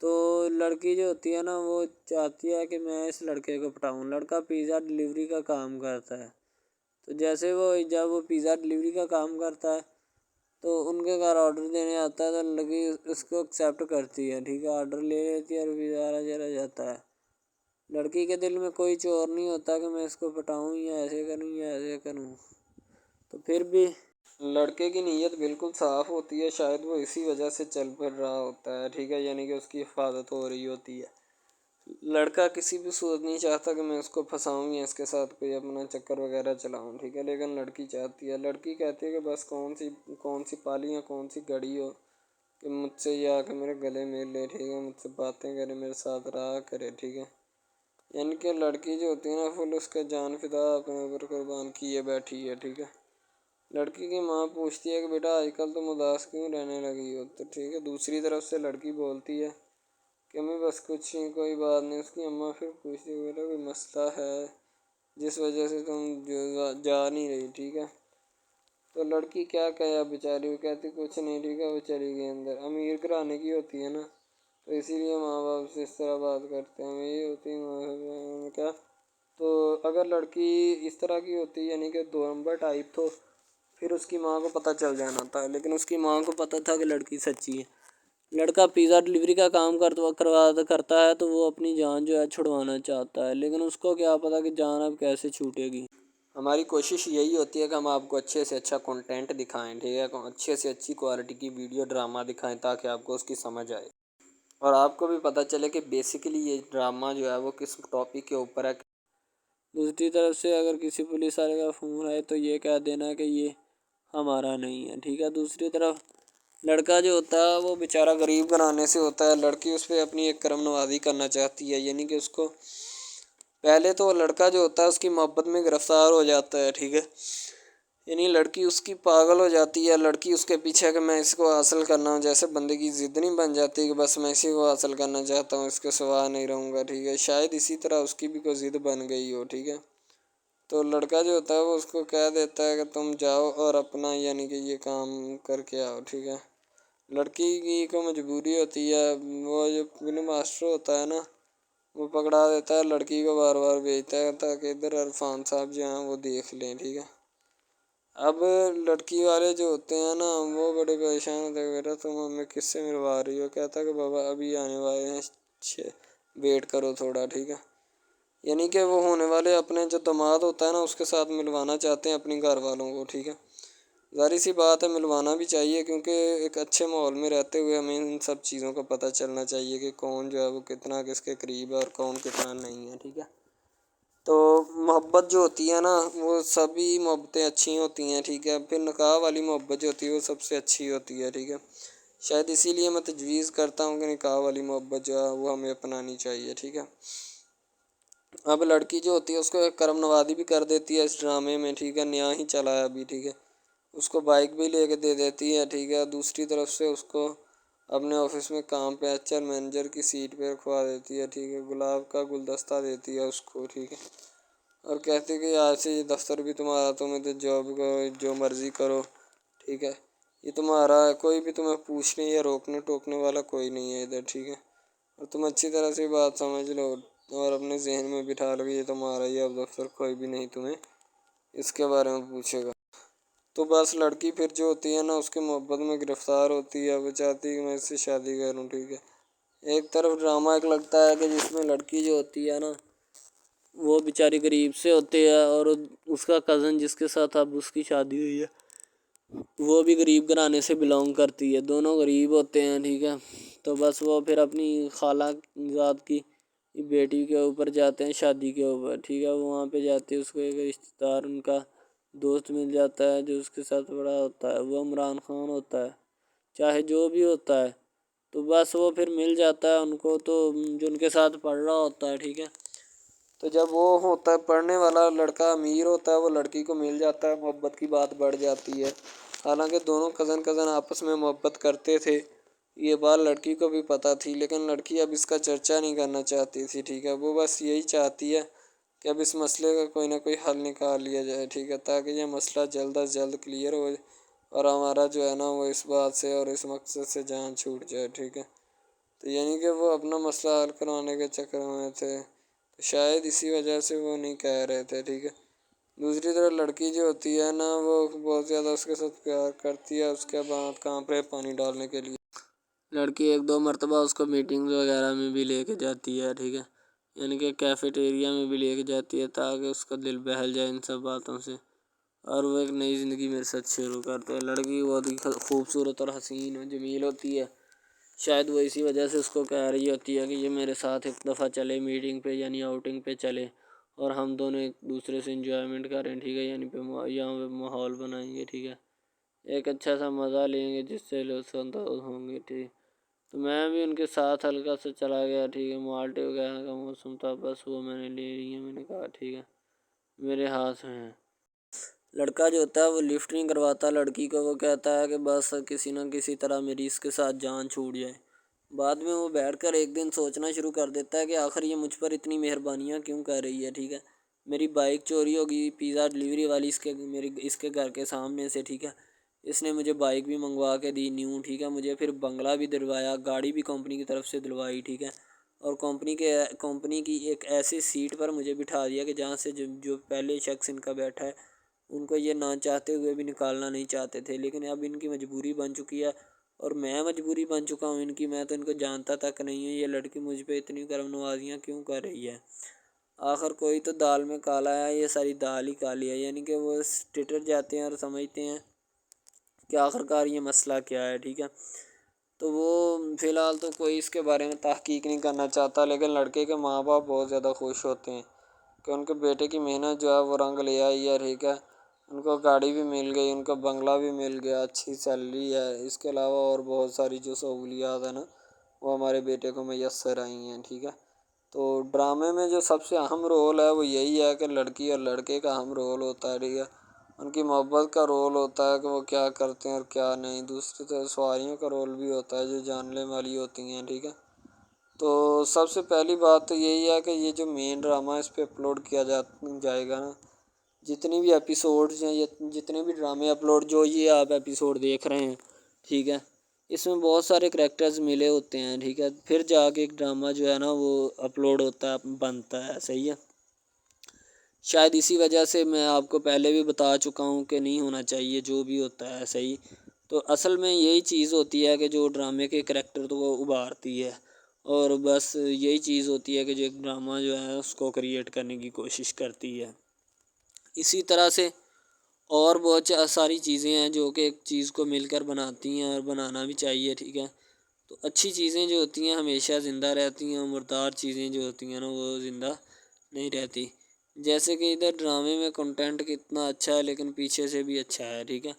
تو لڑکی جو ہوتی ہے نا وہ چاہتی ہے کہ میں اس لڑکے کو پٹاؤں۔ لڑکا پیزا ڈلیوری کا کام کرتا ہے، تو جیسے جب وہ پیزا ڈلیوری کا کام کرتا ہے تو ان کے گھر آرڈر دینے آتا ہے، تو لڑکی اس کو ایکسیپٹ کرتی ہے، ٹھیک ہے، آرڈر لے لیتی ہے اور پیزا چلا جاتا ہے۔ لڑکی کے دل میں کوئی چور نہیں ہوتا کہ میں اس کو پٹاؤں یا ایسے کروں یا ایسے کروں، تو پھر بھی لڑکے کی نیت بالکل صاف ہوتی ہے، شاید وہ اسی وجہ سے چل پھر رہا ہوتا ہے، ٹھیک ہے، یعنی کہ اس کی حفاظت ہو رہی ہوتی ہے۔ لڑکا کسی بھی صورت نہیں چاہتا کہ میں اس کو پھنساؤں یا اس کے ساتھ کوئی اپنا چکر وغیرہ چلاؤں، ٹھیک ہے، لیکن لڑکی چاہتی ہے، لڑکی کہتی ہے کہ بس کون سی پالی یا کون سی گھڑی ہو کہ مجھ سے یہ آ کے میرے گلے مل لے، ٹھیک ہے، مجھ سے باتیں کرے، میرے ساتھ رہا کرے، ٹھیک ہے۔ یعنی کہ لڑکی جو ہوتی ہے نا فل اس کا جان فدا اپنے اوپر قربان کیے بیٹھی ہے، ٹھیک ہے۔ لڑکی کی ماں پوچھتی ہے کہ بیٹا آج کل تم اداس کیوں رہنے لگی ہو، تو ٹھیک ہے، دوسری طرف سے لڑکی بولتی ہے کہ میں بس کچھ نہیں، کوئی بات نہیں۔ اس کی اماں پھر پوچھتی ہے بیٹا کوئی مسئلہ ہے جس وجہ سے تم جا نہیں رہی، ٹھیک ہے، تو لڑکی کیا کہے بیچاری، وہ کہتی کچھ نہیں، ٹھیک ہے، وہ چلی گئی اندر۔ امیر گھرانے کی ہوتی ہے نا تو اسی لیے ماں باپ سے اس طرح بات کرتے ہیں، یہی ہوتی ہے کیا۔ تو اگر لڑکی اس طرح کی ہوتی یعنی کہ 2 نمبر ٹائپ، تو پھر اس کی ماں کو پتہ چل جانا تھا، لیکن اس کی ماں کو پتہ تھا کہ لڑکی سچی ہے۔ لڑکا پیزا ڈلیوری کا کام کرتا ہے تو وہ اپنی جان جو ہے چھڑوانا چاہتا ہے، لیکن اس کو کیا پتہ کہ جان اب کیسے چھوٹے گی۔ ہماری کوشش یہی ہوتی ہے کہ ہم آپ کو اچھے سے اچھا کنٹینٹ دکھائیں، ٹھیک ہے، اچھے سے اچھی کوالٹی کی ویڈیو ڈرامہ دکھائیں تاکہ آپ کو اس کی سمجھ آئے اور آپ کو بھی پتہ چلے کہ بیسیکلی یہ ڈرامہ جو ہے وہ کس ٹاپک کے اوپر ہے۔ دوسری طرف سے اگر کسی پولیس والے کا فون ہے تو یہ کہہ دینا کہ یہ ہمارا نہیں ہے، ٹھیک ہے۔ دوسری طرف لڑکا جو ہوتا ہے وہ بیچارہ غریب گھرانے سے ہوتا ہے، لڑکی اس پہ اپنی ایک کرم نوازی کرنا چاہتی ہے، یعنی کہ اس کو پہلے تو لڑکا جو ہوتا ہے اس کی محبت میں گرفتار ہو جاتا ہے، ٹھیک ہے، یعنی لڑکی اس کی پاگل ہو جاتی ہے، لڑکی اس کے پیچھے کہ میں اس کو حاصل کرنا ہوں، جیسے بندے کی ضد نہیں بن جاتی کہ بس میں اسی کو حاصل کرنا چاہتا ہوں، اس کے سوا نہیں رہوں گا، ٹھیک ہے، شاید اسی طرح اس کی بھی کوئی ضد بن گئی ہو، ٹھیک ہے۔ تو لڑکا جو ہوتا ہے وہ اس کو کہہ دیتا ہے کہ تم جاؤ اور اپنا یعنی کہ یہ کام کر کے آؤ، ٹھیک ہے۔ لڑکی کی کو مجبوری ہوتی ہے، وہ جو فلم ماسٹر ہوتا ہے نا وہ پکڑا دیتا ہے لڑکی کو، بار بار بھیجتا ہے تاکہ ادھر عرفان صاحب جو ہیں وہ دیکھ لیں، ٹھیک ہے۔ اب لڑکی والے جو ہوتے ہیں نا وہ بڑے پریشان ہوتے ہیں، بیٹا تم ہمیں کس سے ملوا رہی ہو، کہتا ہے کہ بابا ابھی آنے والے ہیں، ویٹ کرو تھوڑا، ٹھیک ہے، یعنی کہ وہ ہونے والے اپنے جو داماد ہوتا ہے نا اس کے ساتھ ملوانا چاہتے ہیں اپنی گھر والوں کو، ٹھیک ہے۔ ظاہر سی بات ہے ملوانا بھی چاہیے کیونکہ ایک اچھے ماحول میں رہتے ہوئے ہمیں ان سب چیزوں کا پتہ چلنا چاہیے کہ کون جو ہے وہ کتنا کس کے قریب ہے اور کون کتنا نہیں ہے، ٹھیک ہے۔ تو محبت جو ہوتی ہے نا وہ سبھی محبتیں اچھی ہوتی ہیں، ٹھیک ہے، پھر نکاح والی محبت جو ہوتی ہے وہ سب سے اچھی ہوتی ہے، ٹھیک ہے۔ شاید اسی لیے میں تجویز کرتا ہوں کہ نکاح والی محبت جو ہے وہ ہمیں اپنانی چاہیے، ٹھیک ہے۔ اب لڑکی جو ہوتی ہے اس کو ایک کرم نوازی بھی کر دیتی ہے اس ڈرامے میں، ٹھیک ہے، نیا ہی چلا ہے ابھی، ٹھیک ہے، اس کو بائک بھی لے کے دے دیتی ہے، ٹھیک ہے۔ دوسری طرف سے اس کو اپنے آفس میں کام پہ HR مینیجر کی سیٹ پہ رکھوا دیتی ہے، ٹھیک ہے، گلاب کا گلدستہ دیتی ہے اس کو، ٹھیک ہے، اور کہتی ہے کہ آج سے یہ دفتر بھی تمہارا، تم ادھر جاب کرو جو مرضی کرو، ٹھیک ہے، یہ تمہارا ہے، کوئی بھی تمہیں پوچھنے یا روکنے ٹوکنے والا کوئی نہیں ہے ادھر، ٹھیک ہے، اور تم اچھی طرح سے بات سمجھ لو اور اپنے ذہن میں بٹھا لو کہ یہ تمہارا ہی اب دفتر، کوئی بھی نہیں تمہیں اس کے بارے میں پوچھے گا۔ تو بس لڑکی پھر جو ہوتی ہے نا اس کے محبت میں گرفتار ہوتی ہے، وہ چاہتی ہے کہ میں اس سے شادی کروں، ٹھیک ہے۔ ایک طرف ڈرامہ ایک لگتا ہے کہ جس میں لڑکی جو ہوتی ہے نا وہ بیچاری غریب سے ہوتی ہے اور اس کا کزن جس کے ساتھ اب اس کی شادی ہوئی ہے وہ بھی غریب گھرانے سے بلانگ کرتی ہے، دونوں غریب ہوتے ہیں، ٹھیک ہے۔ تو بس وہ پھر اپنی خالہ ذات کی بیٹی کے اوپر جاتے ہیں شادی کے اوپر، ٹھیک ہے، وہاں پہ جاتے ہیں، اس کو ایک رشتہ دار ان کا دوست مل جاتا ہے جو اس کے ساتھ بڑا ہوتا ہے، وہ عمران خان ہوتا ہے، چاہے جو بھی ہوتا ہے، تو بس وہ پھر مل جاتا ہے ان کو، تو جو ان کے ساتھ پڑھ رہا ہوتا ہے، ٹھیک ہے، تو جب وہ ہوتا ہے پڑھنے والا لڑکا امیر ہوتا ہے، وہ لڑکی کو مل جاتا ہے، محبت کی بات بڑھ جاتی ہے۔ حالانکہ دونوں کزن آپس میں محبت کرتے تھے، یہ بات لڑکی کو بھی پتہ تھی، لیکن لڑکی اب اس کا چرچا نہیں کرنا چاہتی تھی، ٹھیک ہے۔ وہ بس یہی چاہتی ہے کہ اب اس مسئلے کا کوئی نہ کوئی حل نکال لیا جائے، ٹھیک ہے، تاکہ یہ مسئلہ جلد از جلد کلیئر ہو اور ہمارا جو ہے نا وہ اس بات سے اور اس مقصد سے جان چھوٹ جائے، ٹھیک ہے۔ تو یعنی کہ وہ اپنا مسئلہ حل کروانے کے چکر میں تھے، تو شاید اسی وجہ سے وہ نہیں کہہ رہے تھے، ٹھیک ہے۔ دوسری طرف لڑکی جو ہوتی ہے نا وہ بہت زیادہ اس کے ساتھ پیار کرتی ہے، اس کے بعد کہاں پہ پانی ڈالنے کے لیے لڑکی 1-2 مرتبہ اس کو میٹنگ وغیرہ میں بھی لے کے جاتی ہے، ٹھیک ہے، یعنی کہ کیفیٹیریا میں بھی لے کے جاتی ہے تاکہ اس کا دل بہل جائے ان سب باتوں سے، اور وہ ایک نئی زندگی میرے ساتھ شروع کرتے ہیں۔ لڑکی بہت ہی خوبصورت اور حسین و جمیل ہوتی ہے، شاید وہ اسی وجہ سے اس کو کہہ رہی ہوتی ہے کہ یہ میرے ساتھ ایک دفعہ چلے میٹنگ پہ، یعنی آؤٹنگ پہ چلے، اور ہم دونوں ایک دوسرے سے انجوائمنٹ کریں، ٹھیک ہے، یعنی یہاں پہ ماحول بنائیں گے، ٹھیک ہے، ایک اچھا سا مزہ لیں گے جس سے لطف اندوز ہوں گے، ٹھیک۔ تو میں بھی ان کے ساتھ ہلکا سا چلا گیا، ٹھیک ہے، مالٹے وغیرہ کا موسم تھا، بس وہ میں نے لے لی ہے، میں نے کہا ٹھیک ہے میرے ہاتھ میں ہے۔ لڑکا جو ہوتا ہے وہ لفٹ نہیں کرواتا لڑکی کو، وہ کہتا ہے کہ بس کسی نہ کسی طرح میری اس کے ساتھ جان چھوٹ جائے۔ بعد میں وہ بیٹھ کر ایک دن سوچنا شروع کر دیتا ہے کہ آخر یہ مجھ پر اتنی مہربانیاں کیوں کر رہی ہے، ٹھیک ہے، میری بائک چوری ہوگی، پیزا ڈلیوری والی اس کے گھر کے سامنے سے، ٹھیک ہے، اس نے مجھے بائک بھی منگوا کے دی نیو، ٹھیک ہے، مجھے پھر بنگلہ بھی دلوایا، گاڑی بھی کمپنی کی طرف سے دلوائی، ٹھیک ہے، اور کمپنی کی ایک ایسی سیٹ پر مجھے بٹھا دیا کہ جہاں سے جو پہلے شخص ان کا بیٹھا ہے ان کو یہ نہ چاہتے ہوئے بھی نکالنا نہیں چاہتے تھے، لیکن اب ان کی مجبوری بن چکی ہے، اور میں مجبوری بن چکا ہوں ان کی، میں تو ان کو جانتا تک نہیں ہوں، یہ لڑکی مجھ پہ اتنی کرم نوازیاں کیوں کر رہی ہے۔ آخر کوئی تو دال میں کالا ہے، یہ ساری دال ہی کالی ہے، یعنی کہ وہ ٹٹر جاتے ہیں اور سمجھتے ہیں کہ آخر کار یہ مسئلہ کیا ہے، ٹھیک ہے۔ تو وہ فی الحال تو کوئی اس کے بارے میں تحقیق نہیں کرنا چاہتا، لیکن لڑکے کے ماں باپ بہت زیادہ خوش ہوتے ہیں کہ ان کے بیٹے کی محنت جو ہے وہ رنگ لے آئی ہے، ٹھیک ہے، ان کو گاڑی بھی مل گئی، ان کو بنگلہ بھی مل گیا، اچھی سیلری ہے، اس کے علاوہ اور بہت ساری جو سہولیات ہیں نا وہ ہمارے بیٹے کو میسر آئی ہیں، ٹھیک ہے۔ تو ڈرامے میں جو سب سے اہم رول ہے وہ یہی ہے کہ لڑکی اور لڑکے کا اہم رول ہوتا ہے، ٹھیک ہے، ان کی محبت کا رول ہوتا ہے کہ وہ کیا کرتے ہیں اور کیا نہیں، دوسری طرف سواریوں کا رول بھی ہوتا ہے جو جاننے والی ہوتی ہیں، ٹھیک ہے۔ تو سب سے پہلی بات تو یہی ہے کہ یہ جو مین ڈرامہ اس پہ اپلوڈ کیا جائے گا نا، جتنی بھی ایپیسوڈز ہیں، جتنے بھی ڈرامے اپلوڈ جو یہ آپ ایپیسوڈ دیکھ رہے ہیں، ٹھیک ہے، اس میں بہت سارے کریکٹرز ملے ہوتے ہیں، ٹھیک ہے، پھر جا کے ایک ڈرامہ جو ہے نا وہ اپلوڈ ہوتا ہے، بنتا ہے، صحیح ہے۔ شاید اسی وجہ سے میں آپ کو پہلے بھی بتا چکا ہوں کہ نہیں ہونا چاہیے جو بھی ہوتا ہے، صحیح۔ تو اصل میں یہی چیز ہوتی ہے کہ جو ڈرامے کے کریکٹر تو وہ ابھارتی ہے، اور بس یہی چیز ہوتی ہے کہ جو ایک ڈرامہ جو ہے اس کو کریٹ کرنے کی کوشش کرتی ہے۔ اسی طرح سے اور بہت ساری چیزیں ہیں جو کہ ایک چیز کو مل کر بناتی ہیں اور بنانا بھی چاہیے، ٹھیک ہے۔ تو اچھی چیزیں جو ہوتی ہیں ہمیشہ زندہ رہتی ہیں، مردار چیزیں جو ہوتی ہیں نا وہ زندہ نہیں رہتی، جیسے کہ ادھر ڈرامے میں کنٹینٹ کتنا اچھا ہے لیکن پیچھے سے بھی اچھا ہے، ٹھیک ہے۔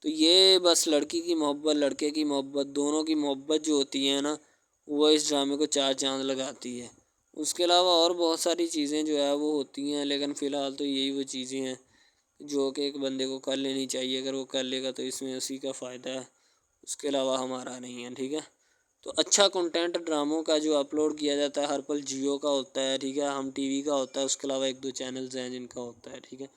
تو یہ بس لڑکی کی محبت لڑکے کی محبت دونوں کی محبت جو ہوتی ہے نا وہ اس ڈرامے کو 4 چاند لگاتی ہے۔ اس کے علاوہ اور بہت ساری چیزیں جو ہے وہ ہوتی ہیں، لیکن فی الحال تو یہی وہ چیزیں ہیں جو کہ ایک بندے کو کر لینی چاہیے، اگر وہ کر لے گا تو اس میں اسی کا فائدہ ہے، اس کے علاوہ ہمارا نہیں ہے، ٹھیک ہے۔ تو اچھا کنٹینٹ ڈراموں کا جو اپلوڈ کیا جاتا ہے ہر پل جیو کا ہوتا ہے، ٹھیک ہے، ہم ٹی وی کا ہوتا ہے، اس کے علاوہ 1-2 چینلز ہیں جن کا ہوتا ہے، ٹھیک ہے،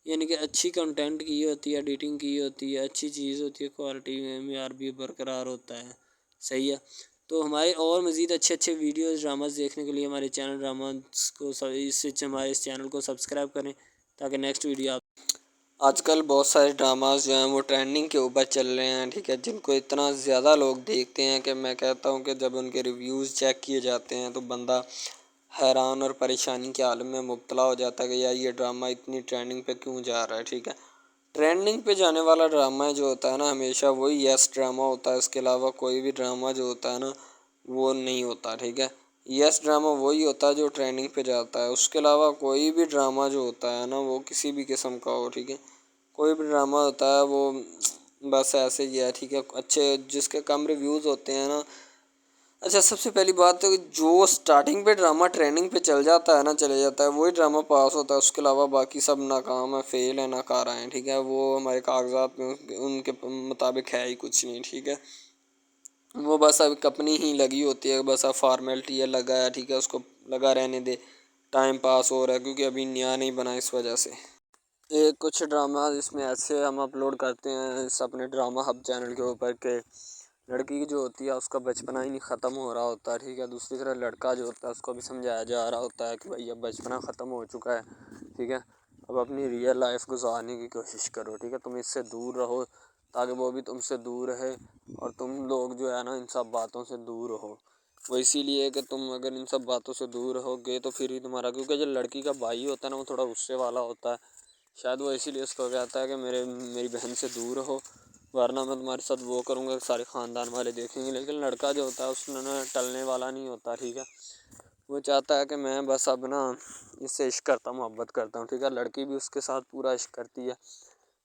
یعنی کہ اچھی کنٹینٹ کی ہوتی ہے، ایڈیٹنگ کی ہوتی ہے، اچھی چیز ہوتی ہے، کوالٹی میں معیار بھی برقرار ہوتا ہے، صحیح ہے۔ تو ہمارے اور مزید اچھے ویڈیوز ڈراماز دیکھنے کے لیے ہمارے چینل ڈراماز کو ہمارے اس چینل کو سبسکرائب کریں تاکہ نیکسٹ ویڈیو آج کل بہت سارے ڈراماز جو ہیں وہ ٹرینڈنگ کے اوپر چل رہے ہیں، ٹھیک ہے، جن کو اتنا زیادہ لوگ دیکھتے ہیں کہ میں کہتا ہوں کہ جب ان کے ریویوز چیک کیے جاتے ہیں تو بندہ حیران اور پریشانی کے عالم میں مبتلا ہو جاتا ہے کہ یار یہ ڈرامہ اتنی ٹرینڈنگ پہ کیوں جا رہا ہے، ٹھیک ہے۔ ٹرینڈنگ پہ جانے والا ڈرامہ جو ہوتا ہے نا ہمیشہ وہی یس ڈرامہ ہوتا ہے، اس کے علاوہ کوئی بھی ڈرامہ جو ہوتا ہے نا وہ نہیں ہوتا، ٹھیک ہے۔ یس ڈرامہ وہی ہوتا ہے جو ٹرینڈنگ پہ جاتا ہے، اس کے علاوہ کوئی بھی ڈرامہ جو ہوتا ہے نا وہ کسی بھی قسم کا ہو، ٹھیک ہے، کوئی بھی ڈرامہ ہوتا ہے وہ بس ایسے ہی ہے، ٹھیک ہے، اچھے جس کے کم ریویوز ہوتے ہیں نا اچھا، سب سے پہلی بات تو جو سٹارٹنگ پہ ڈرامہ ٹریننگ پہ چل جاتا ہے نا، چلے جاتا ہے، وہی ڈرامہ پاس ہوتا ہے. اس کے علاوہ باقی سب ناکام ہے، فیل ہے، ناکارہ ہیں. ٹھیک ہے، وہ ہمارے کاغذات میں ان کے مطابق ہے ہی کچھ نہیں. ٹھیک ہے، وہ بس اب اپنی ہی لگی ہوتی ہے، بس اب فارمیلٹی ہے، لگا ہے. ٹھیک ہے، اس کو لگا رہنے دے، ٹائم پاس ہو رہا ہے کیونکہ ابھی نیا نہیں بنا اس وجہ سے. ایک کچھ ڈرامہ اس میں ایسے ہم اپلوڈ کرتے ہیں اس اپنے ڈرامہ ہب چینل کے اوپر کہ لڑکی جو ہوتی ہے اس کا بچپنا ہی نہیں ختم ہو رہا ہوتا ہے. ٹھیک ہے، دوسری طرح لڑکا جو ہوتا ہے اس کو بھی سمجھایا جا رہا ہوتا ہے کہ بھائی اب بچپنا ختم ہو چکا ہے. ٹھیک ہے، اب اپنی ریئل لائف گزارنے کی کوشش کرو. ٹھیک ہے، تم اس سے دور رہو تاکہ وہ بھی تم سے دور رہے، اور تم لوگ جو ہے نا ان سب باتوں سے دور رہو. وہ اسی لیے کہ تم اگر ان سب باتوں سے دور رہو گے تو پھر ہی تمہارا، کیونکہ جو لڑکی کا بھائی ہوتا ہے نا وہ تھوڑا غصے والا ہوتا ہے. شاید وہ اسی لیے اس کو کہتا ہے کہ میری بہن سے دور رہو، ورنہ میں تمہارے ساتھ وہ کروں گا کہ سارے خاندان والے دیکھیں گے. لیکن لڑکا جو ہوتا ہے اس میں ٹلنے والا نہیں ہوتا. ٹھیک ہے، وہ چاہتا ہے کہ میں بس اب نا اس سے عشق کرتا ہوں، محبت کرتا ہوں. ٹھیک ہے، لڑکی بھی اس کے ساتھ پورا عشق کرتی ہے،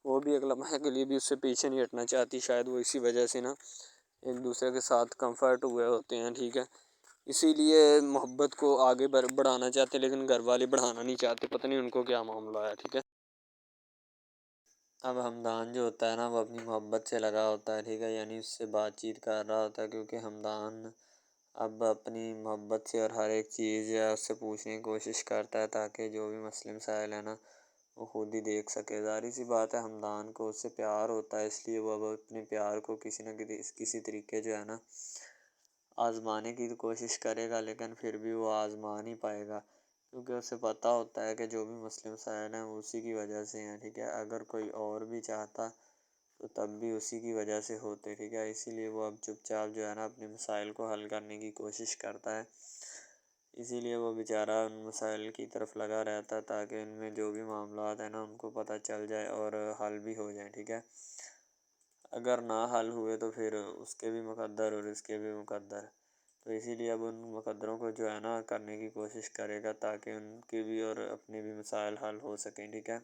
وہ بھی ایک لمحے کے لیے بھی اس سے پیچھے نہیں ہٹنا چاہتی. شاید وہ اسی وجہ سے نا ایک دوسرے کے ساتھ کمفرٹ ہوئے ہوتے ہیں. ٹھیک ہے، اسی لیے محبت کو آگے بڑھانا چاہتے لیکن گھر والے بڑھانا نہیں چاہتے. پتہ نہیں ان کو کیا معاملہ ہے. ٹھیک ہے، اب ہمدان جو ہوتا ہے نا وہ اپنی محبت سے لگا ہوتا ہے. ٹھیک ہے، یعنی اس سے بات چیت کر رہا ہوتا ہے کیونکہ ہمدان اب اپنی محبت سے اور ہر ایک چیز یا اس سے پوچھنے کی کوشش کرتا ہے تاکہ جو بھی مسئلے مسائل ہے نا وہ خود ہی دیکھ سکے. ظاہر سی بات ہے ہمدان کو اس سے پیار ہوتا ہے، اس لیے وہ اب اپنے پیار کو کسی نہ کسی طریقے جو ہے نا آزمانے کی کوشش کرے گا، لیکن پھر بھی وہ آزما نہیں پائے گا کیونکہ اسے پتہ ہوتا ہے کہ جو بھی مسئلے مسائل ہیں وہ اسی کی وجہ سے ہیں. ٹھیک ہے، اگر کوئی اور بھی چاہتا تو تب بھی اسی کی وجہ سے ہوتے. ٹھیک ہے، اسی لیے وہ اب چپ چاپ جو ہے نا اپنے مسائل کو حل کرنے کی کوشش کرتا ہے. اسی لیے وہ بیچارہ ان مسائل کی طرف لگا رہتا ہے تاکہ ان میں جو بھی معاملات ہیں نا ان کو پتہ چل جائے اور حل بھی ہو جائیں. ٹھیک ہے، اگر نہ حل ہوئے تو پھر اس کے بھی مقدر اور اس کے بھی مقدر. تو اسی لیے اب ان مقدروں کو جو ہے نا کرنے کی کوشش کرے گا تاکہ ان کے بھی اور اپنے بھی مسائل حل ہو سکیں. ٹھیک ہے.